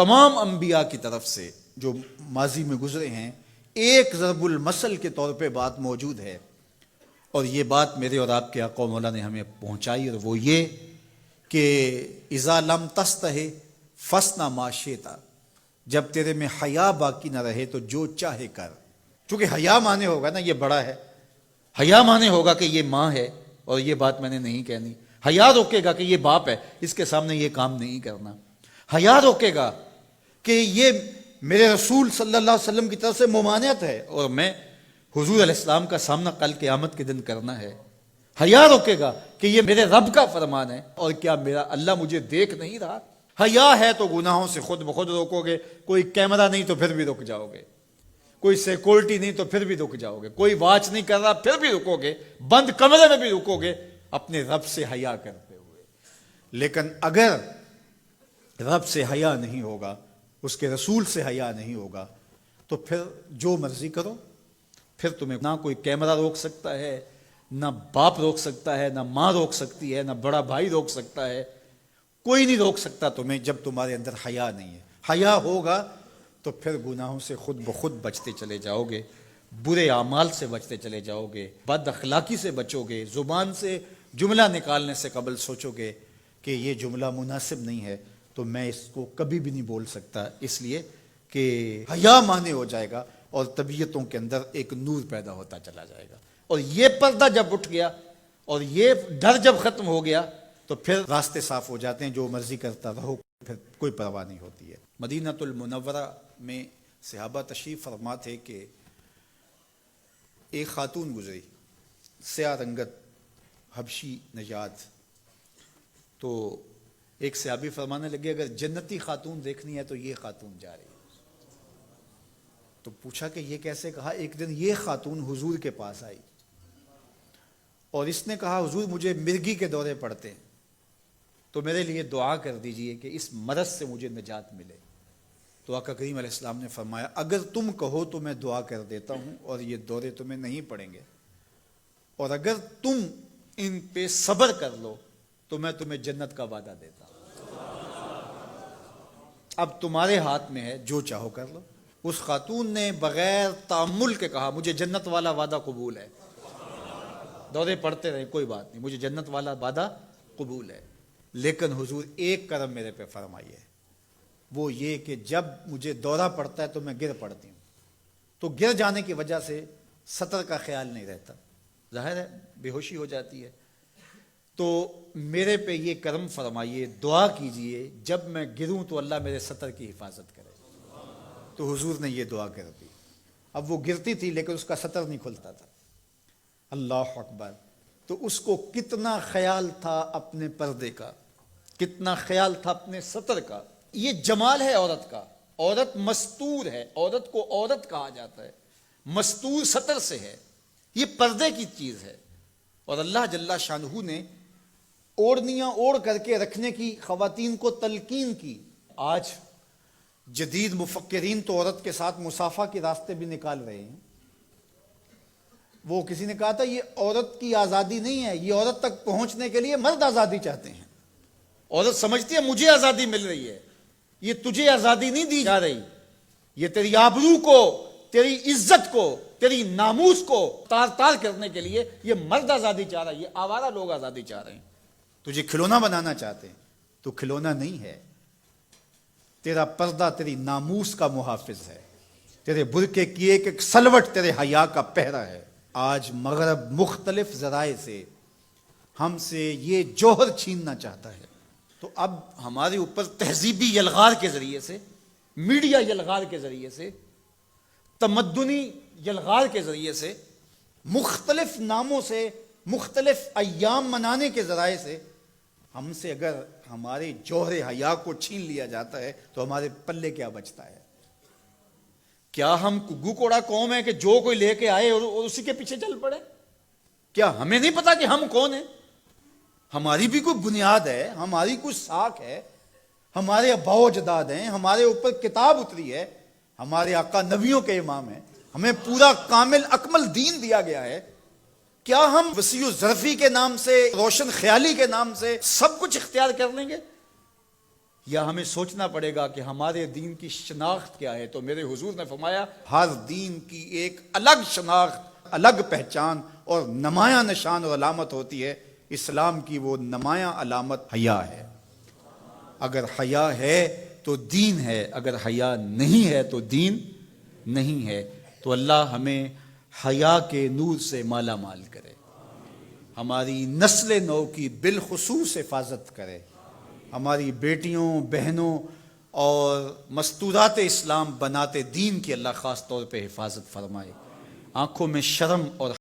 تمام انبیاء کی طرف سے جو ماضی میں گزرے ہیں ایک ضرب المثل کے طور پہ بات موجود ہے، اور یہ بات میرے اور آپ کے آقا مولا نے ہمیں پہنچائی، اور وہ یہ کہ اذا لم تستحی فاصنع ما شئت، جب تیرے میں حیا باقی نہ رہے تو جو چاہے کر. چونکہ حیا مانے ہوگا نا یہ بڑا ہے، حیا مانے ہوگا کہ یہ ماں ہے اور یہ بات میں نے نہیں کہنی، حیا روکے گا کہ یہ باپ ہے اس کے سامنے یہ کام نہیں کرنا، حیا روکے گا کہ یہ میرے رسول صلی اللہ علیہ وسلم کی طرف سے ممانعت ہے اور میں حضور علیہ السلام کا سامنا کل قیامت کے دن کرنا ہے، حیا روکے گا کہ یہ میرے رب کا فرمان ہے اور کیا میرا اللہ مجھے دیکھ نہیں رہا. حیا ہے تو گناہوں سے خود بخود روکو گے، کوئی کیمرہ نہیں تو پھر بھی رک جاؤ گے، کوئی سیکورٹی نہیں تو پھر بھی رک جاؤ گے، کوئی واچ نہیں کر رہا پھر بھی رکو گے، بند کمرے میں بھی رکو گے اپنے رب سے حیا کرتے ہوئے. لیکن اگر رب سے حیا نہیں ہوگا، اس کے رسول سے حیا نہیں ہوگا، تو پھر جو مرضی کرو، پھر تمہیں نہ کوئی کیمرہ روک سکتا ہے، نہ باپ روک سکتا ہے، نہ ماں روک سکتی ہے، نہ بڑا بھائی روک سکتا ہے، کوئی نہیں روک سکتا تمہیں جب تمہارے اندر حیا نہیں ہے. حیا ہوگا تو پھر گناہوں سے خود بخود بچتے چلے جاؤ گے، برے اعمال سے بچتے چلے جاؤ گے، بد اخلاقی سے بچو گے، زبان سے جملہ نکالنے سے قبل سوچو گے کہ یہ جملہ مناسب نہیں ہے تو میں اس کو کبھی بھی نہیں بول سکتا، اس لیے کہ حیا مانے ہو جائے گا اور طبیعتوں کے اندر ایک نور پیدا ہوتا چلا جائے گا. اور یہ پردہ جب اٹھ گیا اور یہ ڈر جب ختم ہو گیا تو پھر راستے صاف ہو جاتے ہیں، جو مرضی کرتا رہو، پھر کوئی پرواہ نہیں ہوتی ہے. مدینۃ المنورہ میں صحابہ تشریف فرما تھے کہ ایک خاتون گزری، سیاہ رنگت، حبشی نژاد. تو ایک صحابی فرمانے لگے اگر جنتی خاتون دیکھنی ہے تو یہ خاتون جا رہی ہے. تو پوچھا کہ یہ کیسے؟ کہا ایک دن یہ خاتون حضور کے پاس آئی اور اس نے کہا حضور مجھے مرگی کے دورے پڑتے ہیں تو میرے لیے دعا کر دیجئے کہ اس مرض سے مجھے نجات ملے. تو آقا کریم علیہ السلام نے فرمایا اگر تم کہو تو میں دعا کر دیتا ہوں اور یہ دورے تمہیں نہیں پڑیں گے، اور اگر تم ان پہ صبر کر لو تو میں تمہیں جنت کا وعدہ دیتا ہوں. اب تمہارے ہاتھ میں ہے، جو چاہو کر لو. اس خاتون نے بغیر تأمل کے کہا مجھے جنت والا وعدہ قبول ہے، دورے پڑتے رہے کوئی بات نہیں، مجھے جنت والا وعدہ قبول ہے، لیکن حضور ایک کرم میرے پہ فرمائیے، وہ یہ کہ جب مجھے دورہ پڑتا ہے تو میں گر پڑتی ہوں، تو گر جانے کی وجہ سے سطر کا خیال نہیں رہتا، ظاہر ہے بے ہوشی ہو جاتی ہے، تو میرے پہ یہ کرم فرمائیے، دعا کیجئے جب میں گروں تو اللہ میرے سطر کی حفاظت کرے. تو حضور نے یہ دعا کر دی. اب وہ گرتی تھی لیکن اس کا سطر نہیں کھلتا تھا. اللہ اکبر. تو اس کو کتنا خیال تھا اپنے پردے کا، کتنا خیال تھا اپنے سطر کا. یہ جمال ہے عورت کا، عورت مستور ہے، عورت کو عورت کہا جاتا ہے، مستور سطر سے ہے، یہ پردے کی چیز ہے. اور اللہ جل شانہ نے اوڑھنیاں اوڑھ کر کے رکھنے کی خواتین کو تلقین کی. آج جدید مفکرین تو عورت کے ساتھ مصافحہ کے راستے بھی نکال رہے ہیں. وہ کسی نے کہا تھا یہ عورت کی آزادی نہیں ہے، یہ عورت تک پہنچنے کے لیے مرد آزادی چاہتے ہیں. عورت سمجھتی ہے مجھے آزادی مل رہی ہے، یہ تجھے آزادی نہیں دی جا رہی، یہ تیری آبرو کو، تیری عزت کو، تیری ناموس کو تار تار کرنے کے لیے یہ مرد آزادی چاہ رہا ہے، یہ آوارہ لوگ آزادی چاہ رہے ہیں. تجھے کھلونا بنانا چاہتے ہیں، تو کھلونا نہیں ہے. تیرا پردہ تیری ناموس کا محافظ ہے، تیرے برقعے کی ایک ایک سلوٹ تیرے حیا کا پہرا ہے. آج مغرب مختلف ذرائع سے ہم سے یہ جوہر چھیننا چاہتا ہے. تو اب ہمارے اوپر تہذیبی یلغار کے ذریعے سے، میڈیا یلغار کے ذریعے سے، تمدنی یلغار کے ذریعے سے، مختلف ناموں سے، مختلف ایام منانے کے ذرائع سے ہم سے اگر ہمارے جوہر حیا کو چھین لیا جاتا ہے تو ہمارے پلے کیا بچتا ہے؟ کیا ہم گگو کوڑا قوم ہے کہ جو کوئی لے کے آئے اور اسی کے پیچھے چل پڑے؟ کیا ہمیں نہیں پتا کہ ہم کون ہیں؟ ہماری بھی کوئی بنیاد ہے، ہماری کوئی ساکھ ہے، ہمارے آباء و اجداد ہیں، ہمارے اوپر کتاب اتری ہے، ہمارے آقا نبیوں کے امام ہیں، ہمیں پورا کامل اکمل دین دیا گیا ہے. کیا ہم وسیع ظرفی کے نام سے، روشن خیالی کے نام سے سب کچھ اختیار کر لیں گے؟ یا ہمیں سوچنا پڑے گا کہ ہمارے دین کی شناخت کیا ہے؟ تو میرے حضور نے فرمایا ہر دین کی ایک الگ شناخت، الگ پہچان اور نمایاں نشان اور علامت ہوتی ہے۔ اسلام کی وہ نمایاں علامت حیا ہے۔ اگر حیا ہے تو دین ہے، اگر حیا نہیں ہے تو دین نہیں ہے۔ تو اللہ ہمیں حیا کے نور سے مالا مال کرے، ہماری نسل نو کی بالخصوص حفاظت کرے، ہماری بیٹیوں، بہنوں اور مستورات اسلام بناتے دین کی اللہ خاص طور پہ حفاظت فرمائے، آنکھوں میں شرم اور